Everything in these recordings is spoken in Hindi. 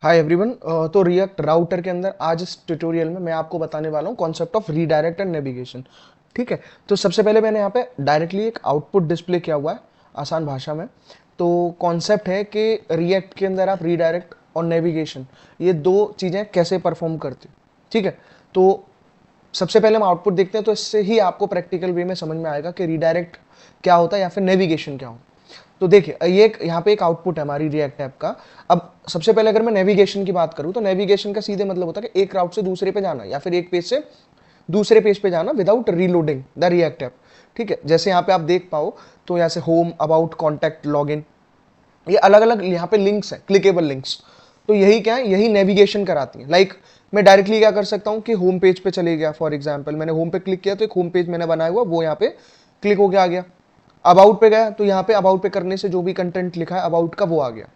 Hi everyone. तो रिएक्ट राउटर के अंदर आज इस ट्यूटोरियल में मैं आपको बताने वाला हूँ concept of redirect and navigation. ठीक है, तो सबसे पहले मैंने यहाँ पे डायरेक्टली एक आउटपुट डिस्प्ले किया हुआ है आसान भाषा में। तो कॉन्सेप्ट है कि रिएक्ट के अंदर आप रीडायरेक्ट और नेविगेशन ये दो चीज़ें कैसे परफॉर्म करती हो। ठीक है, तो सबसे पहले हम आउटपुट देखते हैं, तो इससे ही आपको प्रैक्टिकल वे में समझ में आएगा कि रीडायरेक्ट क्या होता है या फिर नेविगेशन क्या होता है। तो देखिए ये यहाँ पे एक आउटपुट है हमारी रिएक्ट ऐप का। अब सबसे पहले अगर मैं नेविगेशन की बात करूँ तो नेविगेशन का सीधे मतलब होता है कि एक राउट से दूसरे पे जाना या फिर एक पेज से दूसरे पेज पे जाना without reloading the react app. ठीक है, जैसे यहाँ पे आप देख पाओ तो यहाँ से होम, अबाउट, कॉन्टैक्ट, लॉगिन, ये अलग अलग यहाँ पे लिंक्स हैं, क्लिकेबल लिंक्स। तो यही क्या है, यही नेविगेशन कराती है। लाइक मैं डायरेक्टली क्या कर सकता हूँ कि होम पेज पे चले गया, फॉर एग्जाम्पल मैंने होम पे क्लिक किया तो एक होम पेज मैंने बनाया हुआ वो यहाँ पे क्लिक होके आ गया। अबाउट पे गया तो यहाँ पे अबाउट पे करने से जो भी कंटेंट लिखा है अबाउट का वो आ गया।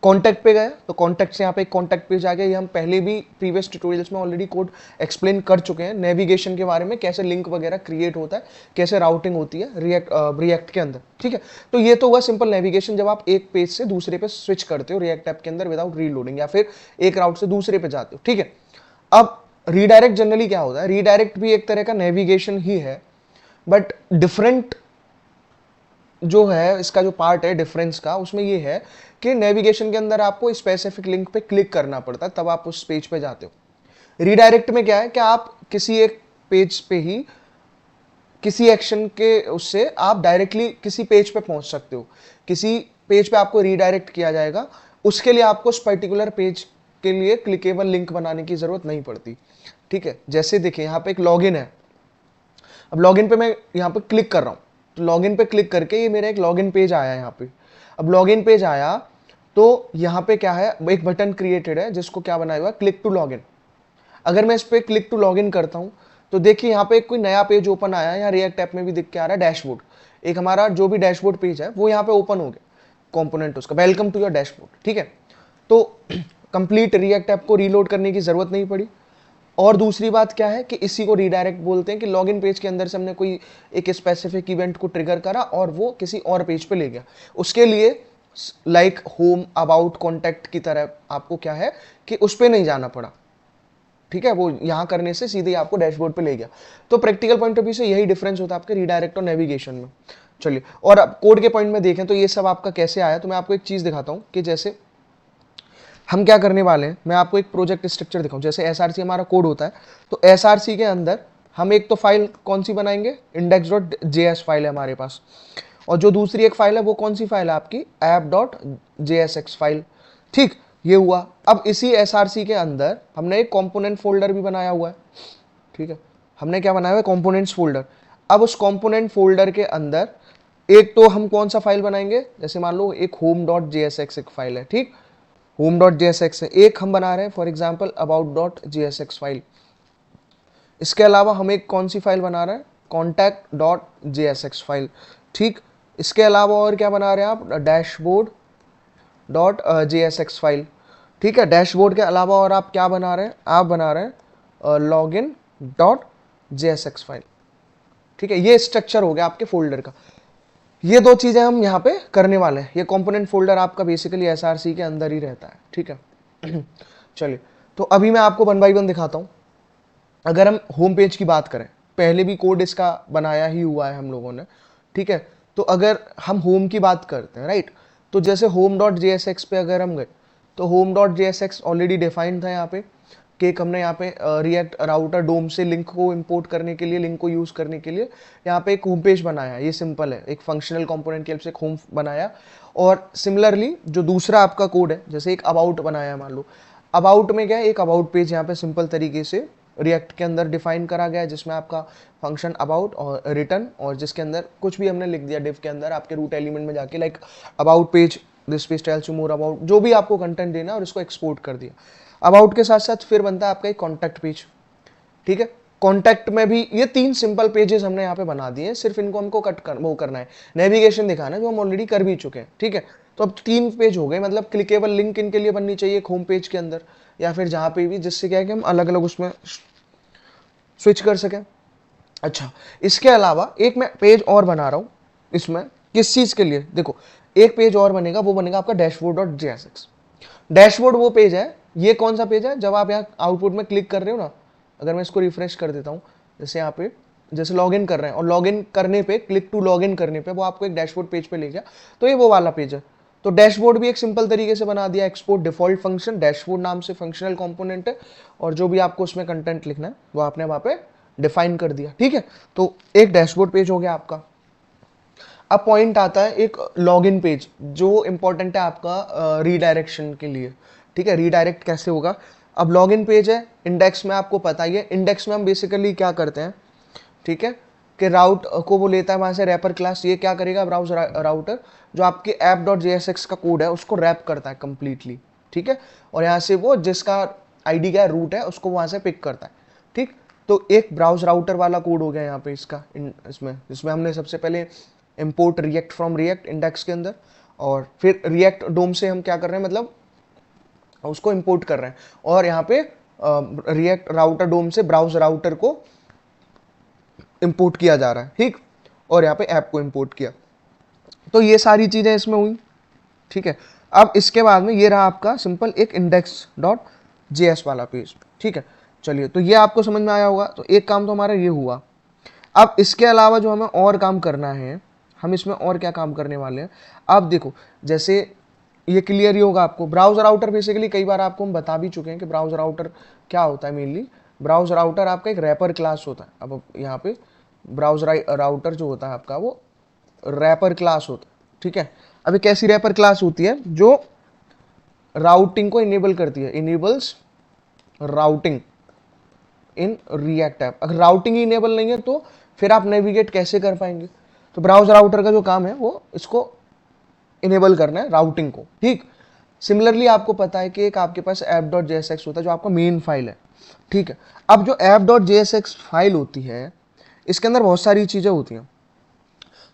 कॉन्टैक्ट पे गए तो कॉन्टैक्ट से यहाँ पे एक कॉन्टैक्ट पेज आ गया। ये हम पहले भी प्रीवियस ट्यूटोरियल्स में ऑलरेडी कोड एक्सप्लेन कर चुके हैं नेविगेशन के बारे में, कैसे लिंक वगैरह क्रिएट होता है, कैसे राउटिंग होती है रिएक्ट के अंदर। ठीक है, तो ये तो हुआ सिंपल नेविगेशन, जब आप एक पेज से दूसरे पे स्विच करते हो रिएक्ट ऐप के अंदर विदाउट रीलोडिंग या फिर एक राउट से दूसरे पे जाते हो। ठीक है, अब रीडायरेक्ट जनरली क्या होता है, रीडायरेक्ट भी एक तरह का नेविगेशन ही है, बट डिफरेंट जो है इसका जो पार्ट है डिफरेंस का, उसमें ये है कि नेविगेशन के अंदर आपको स्पेसिफिक लिंक पे क्लिक करना पड़ता है तब आप उस पेज पे जाते हो। रीडायरेक्ट में क्या है कि आप किसी एक पेज पे ही किसी एक्शन के उससे आप डायरेक्टली किसी पेज पे पहुंच सकते हो। किसी पेज पे आपको रीडायरेक्ट किया जाएगा, उसके लिए आपको उस पर्टिकुलर पेज के लिए क्लिकेबल लिंक बनाने की जरूरत नहीं पड़ती। ठीक है, जैसे देखिए यहाँ पे एक लॉगिन है। अब लॉगिन पे मैं यहाँ पे क्लिक कर रहा हूँ, तो लॉगिन पे क्लिक करके ये मेरा एक लॉगिन पेज आया यहाँ पे। अब लॉगिन पेज आया तो यहाँ पे क्या है, एक बटन क्रिएटेड है जिसको क्या बनाया हुआ है, क्लिक टू लॉगिन। अगर मैं इस पे क्लिक टू लॉगिन करता हूँ तो देखिए यहाँ पे कोई नया पेज ओपन आया है। यहाँ रिएक्ट ऐप में भी दिख के आ रहा है डैशबोर्ड। एक हमारा जो भी डैशबोर्ड पेज है वो यहाँ पे ओपन हो गया, कंपोनेंट उसका, वेलकम टू योर डैशबोर्ड। ठीक है, तो कंप्लीट रिएक्ट ऐप को रीलोड करने की जरूरत नहीं पड़ी। और दूसरी बात क्या है कि इसी को रीडायरेक्ट बोलते हैं कि लॉगिन पेज के अंदर से हमने कोई एक स्पेसिफिक इवेंट को ट्रिगर करा और वो किसी और पेज पे ले गया। उसके लिए लाइक होम, अबाउट, कॉन्टैक्ट की तरह आपको क्या है कि उस पर नहीं जाना पड़ा। ठीक है, वो यहाँ करने से सीधे आपको डैशबोर्ड पे ले गया। तो प्रैक्टिकल पॉइंट ऑफ व्यू से यही डिफरेंस होता है आपके रीडायरेक्ट और नेविगेशन में। चलिए, और अब कोड के पॉइंट में देखें तो ये सब आपका कैसे आया, तो मैं आपको एक चीज़ दिखाता हूँ कि जैसे हम क्या करने वाले हैं। मैं आपको एक प्रोजेक्ट स्ट्रक्चर दिखाऊं, जैसे एसआरसी हमारा कोड होता है, तो एसआरसी के अंदर हम एक तो फाइल कौन सी बनाएंगे, index.js फाइल है हमारे पास, और जो दूसरी एक फाइल है वो कौन सी फाइल है आपकी, app.jsx फाइल। ठीक, ये हुआ। अब इसी एसआरसी के अंदर हमने एक कंपोनेंट फोल्डर भी बनाया हुआ है। ठीक है, हमने क्या बनाया हुआ है, कंपोनेंट्स फोल्डर। अब उस कंपोनेंट फोल्डर के अंदर एक तो हम कौन सा फाइल बनाएंगे, जैसे मान लो एक home.jsx एक फाइल है। ठीक, home.jsx है। एक हम बना रहे हैं फॉर एग्जांपल about.jsx फाइल। इसके अलावा हम एक कौन सी फाइल बना रहे हैं, contact.jsx फाइल। ठीक, इसके अलावा और क्या बना रहे हैं आप, dashboard.jsx फाइल। ठीक है, डैशबोर्ड के अलावा और आप क्या बना रहे हैं, आप बना रहे हैं login.jsx फाइल। ठीक है, ये स्ट्रक्चर हो गया आपके फोल्डर का। ये दो चीजें हम यहाँ पे करने वाले हैं। ये कंपोनेंट फोल्डर आपका बेसिकली एसआरसी के अंदर ही रहता है। ठीक है, चलिए, तो अभी मैं आपको वन बाई वन दिखाता हूँ। अगर हम होम पेज की बात करें, पहले भी कोड इसका बनाया ही हुआ है हम लोगों ने। ठीक है, तो अगर हम होम की बात करते हैं, राइट, तो जैसे home.jsx पे अगर हम गए तो home.jsx ऑलरेडी डिफाइंड था यहाँ पे कि हमने यहाँ पे रिएक्ट राउटर डोम से लिंक को इंपोर्ट करने के लिए, लिंक को यूज करने के लिए यहाँ पे एक होम पेज बनाया। ये सिंपल है, एक फंक्शनल कंपोनेंट की हेल्प से एक होम बनाया। और सिमिलरली जो दूसरा आपका कोड है, जैसे एक अबाउट बनाया है, मान लो अबाउट में क्या है, एक अबाउट पेज यहाँ पे सिंपल तरीके से रिएक्ट के अंदर डिफाइन करा गया है, जिसमें आपका फंक्शन अबाउट और रिटर्न, और जिसके अंदर कुछ भी हमने लिख दिया डिव के अंदर आपके रूट एलिमेंट में जाके, like about page, this page tells you more about, जो भी आपको कंटेंट देना और इसको एक्सपोर्ट कर दिया। अबाउट के साथ साथ फिर बनता है आपका एक कॉन्टैक्ट पेज। ठीक है, कॉन्टैक्ट में भी ये तीन सिंपल पेजेस हमने यहाँ पे बना दिए हैं, सिर्फ इनको हमको वो करना है, नेविगेशन दिखाना है, जो हम ऑलरेडी कर भी चुके हैं। ठीक है, तो अब तीन पेज हो गए, मतलब क्लिकेबल लिंक इनके लिए बननी चाहिए एक होम पेज के अंदर या फिर जहाँ पे भी, जिससे क्या है कि हम अलग अलग उसमें स्विच कर सकें। अच्छा, इसके अलावा एक मैं पेज और बना रहा हूँ इसमें, किस चीज़ के लिए, देखो एक पेज और बनेगा, वो बनेगा आपका डैशबोर्ड.jsx। डैशबोर्ड वो पेज है ये कौन सा पेज है, जब आप यहाँ आउटपुट में क्लिक कर रहे हो ना, अगर मैं इसको रिफ्रेश कर देता हूँ, जैसे यहाँ पे जैसे लॉगिन कर रहे हैं और लॉगिन करने पे क्लिक टू लॉगिन करने पे वो आपको एक डैशबोर्ड पेज पे ले गया, तो ये वो वाला पेज है। तो डैशबोर्ड भी एक सिंपल तरीके से बना दिया, एक्सपोर्ट डिफॉल्ट फंक्शन, डैशबोर्ड नाम से फंक्शनल कंपोनेंट है, और जो भी आपको उसमें कंटेंट लिखना है वो आपने वहाँ पे डिफाइन कर दिया, ठीक है। तो एक डैशबोर्ड पेज हो गया आपका। अब पॉइंट आता है एक लॉगिन पेज, जो इंपॉर्टेंट है आपका रीडायरेक्शन के लिए, ठीक है। रीडायरेक्ट कैसे होगा, अब लॉगिन पेज है, इंडेक्स में आपको पता ही है, इंडेक्स में हम बेसिकली क्या करते हैं, ठीक है, कि राउट को वो लेता है वहां से रैपर क्लास, ये क्या करेगा, ब्राउज राउटर जो आपके app.jsx का कोड है उसको रैप करता है कंप्लीटली, ठीक है, और यहाँ से वो जिसका आईडी का रूट है उसको वहां से पिक करता है, ठीक। तो एक ब्राउज राउटर वाला कोड हो गया यहाँ पे इसका, इसमें जिसमें हमने सबसे पहले import react from react index के अंदर, और फिर रिएक्ट डोम से हम क्या कर रहे हैं, मतलब उसको इंपोर्ट कर रहे हैं, और यहाँ पे रिएक्ट राउटर डोम से ब्राउज राउटर को इंपोर्ट किया जा रहा है, ठीक, और यहाँ पे ऐप को इंपोर्ट किया। तो ये सारी चीजें इसमें हुई, ठीक है। अब इसके बाद में ये रहा आपका सिंपल एक index.js वाला पेज, ठीक है। चलिए, तो ये आपको समझ में आया होगा। तो एक काम तो हमारा ये हुआ। अब इसके अलावा जो हमें और काम करना है, हम इसमें और क्या काम करने वाले हैं, अब देखो, जैसे ये क्लियर ही होगा आपको, ब्राउजर राउटर बेसिकली कई बार आपको हम बता भी चुके हैं कि ब्राउजर राउटर क्या होता है। मेनली ब्राउजर राउटर आपका एक रैपर क्लास होता है। अब यहाँ पे ब्राउजर राउटर जो होता है आपका वो रैपर क्लास होता है, ठीक है। अब एक ऐसी रैपर क्लास होती है जो राउटिंग को इनेबल करती है, enables routing in React app. अगर राउटिंग ही इनेबल नहीं है तो फिर आप नेविगेट कैसे कर पाएंगे। तो ब्राउजर राउटर का जो काम है वो इसको इनेबल करना है, राउटिंग को, ठीक। सिमिलरली आपको पता है कि एक आपके पास app.jsx होता है जो आपका मेन फाइल है, ठीक है। अब जो app.jsx फाइल होती है इसके अंदर बहुत सारी चीजें होती हैं।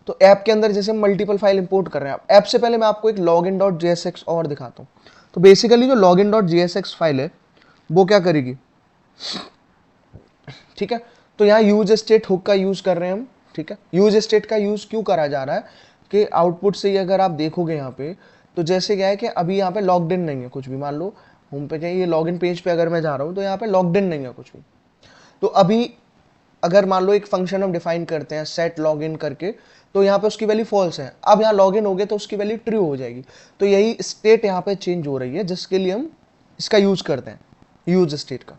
तो ऐप के अंदर जैसे मल्टीपल फाइल इंपोर्ट कर रहे हैं, ऐप से पहले मैं आपको एक login.jsx और दिखाता हूँ। तो बेसिकली जो login.jsx फाइल है वो क्या करेगी, ठीक है। तो यहाँ यूज स्टेट हुक का यूज कर रहे हैं हम, ठीक है। यूज स्टेट का यूज क्यों करा जा रहा है कि आउटपुट से ही अगर आप देखोगे यहाँ पे, तो जैसे क्या है कि अभी यहाँ पे लॉग्ड इन नहीं है कुछ भी, मान लो होम पे जाइए, ये लॉगिन पेज पे अगर मैं जा रहा हूँ तो यहाँ पे लॉग्ड इन नहीं है कुछ भी। तो अभी अगर मान लो एक फंक्शन हम डिफाइन करते हैं सेट लॉगिन करके, तो यहाँ पे उसकी वैल्यू फॉल्स है। अब यहाँ लॉगिन हो गए तो उसकी वैल्यू ट्रू हो जाएगी। तो यही स्टेट यहाँ पे चेंज हो रही है जिसके लिए हम इसका यूज करते हैं, यूज स्टेट का।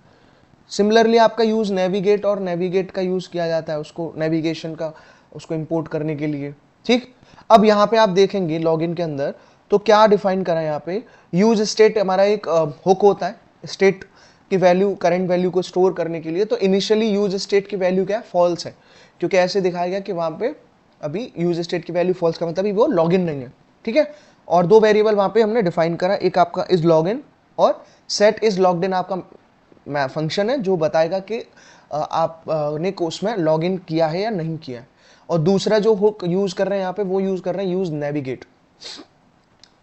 सिमिलरली आपका यूज नेविगेट, और नेविगेट का यूज किया जाता है उसको नेविगेशन का, उसको इंपोर्ट करने के लिए, ठीक। अब यहाँ पे आप देखेंगे लॉगिन के अंदर तो क्या डिफाइन करा है यहाँ पे, यूज स्टेट हमारा एक हुक होता है स्टेट की वैल्यू, करंट वैल्यू को स्टोर करने के लिए। तो इनिशियली यूज स्टेट की वैल्यू क्या है, फॉल्स है, क्योंकि ऐसे दिखाया गया कि वहां पे अभी यूज स्टेट की वैल्यू फॉल्स का मतलब वो लॉगिन नहीं है, ठीक है। और दो वेरिएबल वहां पे हमने डिफाइन करा, एक आपका इज लॉगिन और सेट इज लॉग्ड इन आपका फंक्शन है जो बताएगा कि आपने उसमें लॉगिन किया है या नहीं किया है। और दूसरा जो हुक यूज कर रहे हैं यहाँ पे वो यूज कर रहे हैं यूज नेविगेट,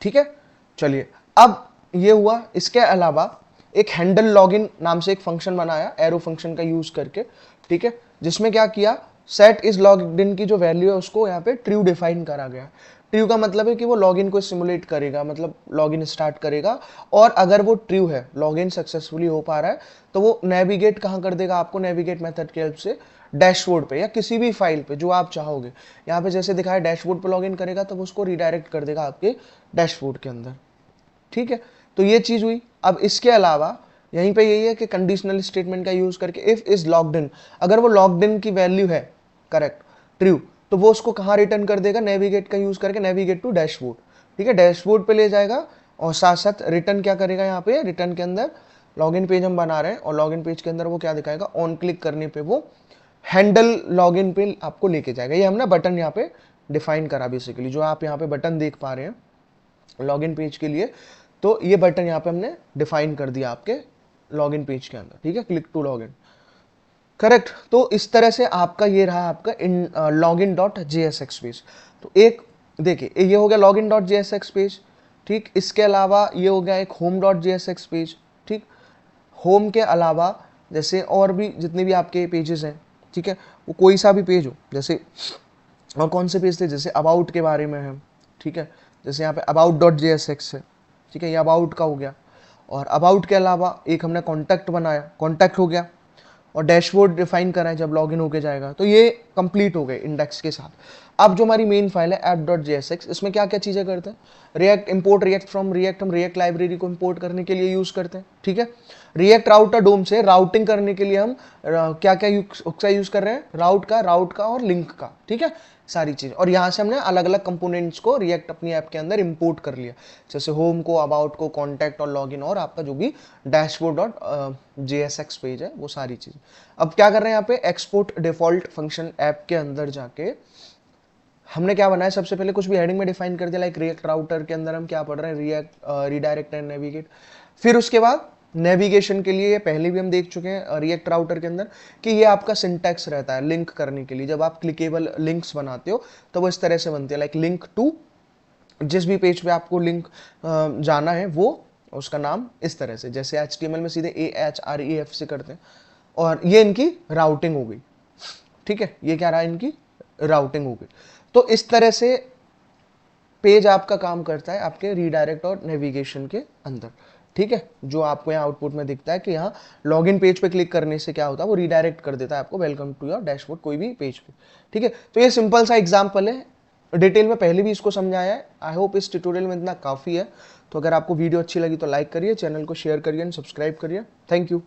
ठीक है। चलिए, अब ये हुआ। इसके अलावा एक हैंडल लॉगिन नाम से एक फंक्शन बनाया एरो फंक्शन का यूज करके, ठीक है, जिसमें क्या किया, सेट इज लॉग्ड इन की जो वैल्यू है उसको यहाँ पे ट्रू डिफाइन करा गया। ट्रू का मतलब है कि वो लॉगिन को सिमुलेट करेगा, मतलब लॉगिन स्टार्ट करेगा, और अगर वो ट्रू है, लॉगिन सक्सेसफुली हो पा रहा है, तो वो नेविगेट कहाँ कर देगा आपको, नेविगेट मेथड की हेल्प से डैशबोर्ड पे या किसी भी फाइल पे जो आप चाहोगे। यहाँ पे जैसे दिखाया डैशबोर्ड पे लॉगिन करेगा तो वो उसको रिडायरेक्ट कर देगा आपके डैशबोर्ड के अंदर, ठीक है। तो ये चीज हुई। अब इसके अलावा यहीं पे यही है कि कंडीशनल स्टेटमेंट का यूज करके इफ इज लॉग्ड इन, अगर वो लॉग्ड इन की वैल्यू है करेक्ट ट्रू, तो वो उसको कहाँ रिटर्न कर देगा, नेविगेट का यूज करके नेविगेट टू डैशबोर्ड, ठीक है, डैशबोर्ड पे ले जाएगा। और साथ साथ रिटर्न क्या करेगा, यहाँ पे रिटर्न के अंदर लॉगिन पेज हम बना रहे हैं और लॉगिन पेज के अंदर वो क्या दिखाएगा, ऑन क्लिक करने पे वो हैंडल लॉगिन पे आपको लेके जाएगा। ये हमने बटन यहाँ पे डिफाइन करा बेसिकली, जो आप यहाँ पे बटन देख पा रहे हैं लॉगिन पेज के लिए, तो ये बटन यहाँ पे हमने डिफाइन कर दिया आपके लॉगिन पेज के अंदर, ठीक है, क्लिक टू लॉगिन, करेक्ट। तो इस तरह से आपका ये रहा आपका इन login.jsx पेज। तो एक देखिए ये हो गया login.jsx पेज, ठीक। इसके अलावा ये हो गया एक home.jsx पेज, ठीक। होम के अलावा जैसे और भी जितने भी आपके पेजेस हैं, ठीक है, वो कोई सा भी पेज हो, जैसे और कौन से पेज थे, जैसे अबाउट के बारे में है, ठीक है, जैसे यहाँ पे about.jsx है, ठीक है, ये अबाउट का हो गया। और अबाउट के अलावा एक हमने कॉन्टैक्ट बनाया, कॉन्टैक्ट हो गया, और डैशबोर्ड डिफाइन करा है जब लॉगिन होके जाएगा। तो ये कंप्लीट हो गए इंडेक्स के साथ। अब जो हमारी मेन फाइल है app.jsx, इसमें क्या क्या चीज़ें करते हैं, react import react from react, हम रिएक्ट लाइब्रेरी को इंपोर्ट करने के लिए यूज़ करते हैं, ठीक है। रिएक्ट राउटर डोम से राउटिंग करने के लिए हम क्या क्या यूज़ कर रहे हैं, राउट का और लिंक का, ठीक है, सारी चीज़। और यहाँ से हमने अलग अलग कंपोनेंट्स को रिएक्ट अपनी ऐप के अंदर इंपोर्ट कर लिया, जैसे होम को, अबाउट को, कॉन्टैक्ट और लॉगिन, और आपका जो भी dashboard.jsx पेज है वो सारी चीज़। अब क्या कर रहे हैं यहाँ पे, एक्सपोर्ट डिफॉल्ट फंक्शन ऐप के अंदर जाके हमने क्या बनाया, सबसे पहले कुछ भी हेडिंग में डिफाइन कर दिया, लाइक रिएक्ट राउटर के अंदर हम क्या पढ़ रहे हैं, रिएक्ट रीडायरेक्ट एंड नेविगेट। फिर उसके बाद नेविगेशन के लिए, पहले भी हम देख चुके हैं रिएक्ट राउटर के अंदर, कि ये आपका सिंटैक्स रहता है लिंक करने के लिए। जब आप क्लिकेबल लिंक्स बनाते हो तो वो इस तरह से बनती है, लाइक लिंक टू, जिस भी पेज पे आपको लिंक जाना है वो उसका नाम इस तरह से, जैसे HTML में सीधे AHREF से करते हैं। और ये इनकी राउटिंग हो गई, ठीक है, ये क्या रहा, इनकी राउटिंग हो गई। तो इस तरह से पेज आपका काम करता है आपके रीडायरेक्ट और नेविगेशन के अंदर, ठीक है। जो आपको यहाँ आउटपुट में दिखता है कि यहाँ लॉगिन पेज पे क्लिक करने से क्या होता है, वो रीडायरेक्ट कर देता है आपको वेलकम टू योर डैशबोर्ड कोई भी पेज पे, ठीक है। तो ये सिंपल सा एग्जांपल है, डिटेल में पहले भी इसको समझाया है। आई होप इस ट्यूटोरियल में इतना काफ़ी है। तो अगर आपको वीडियो अच्छी लगी तो लाइक करिए, चैनल को शेयर करिए एंड सब्सक्राइब करिए। Thank you.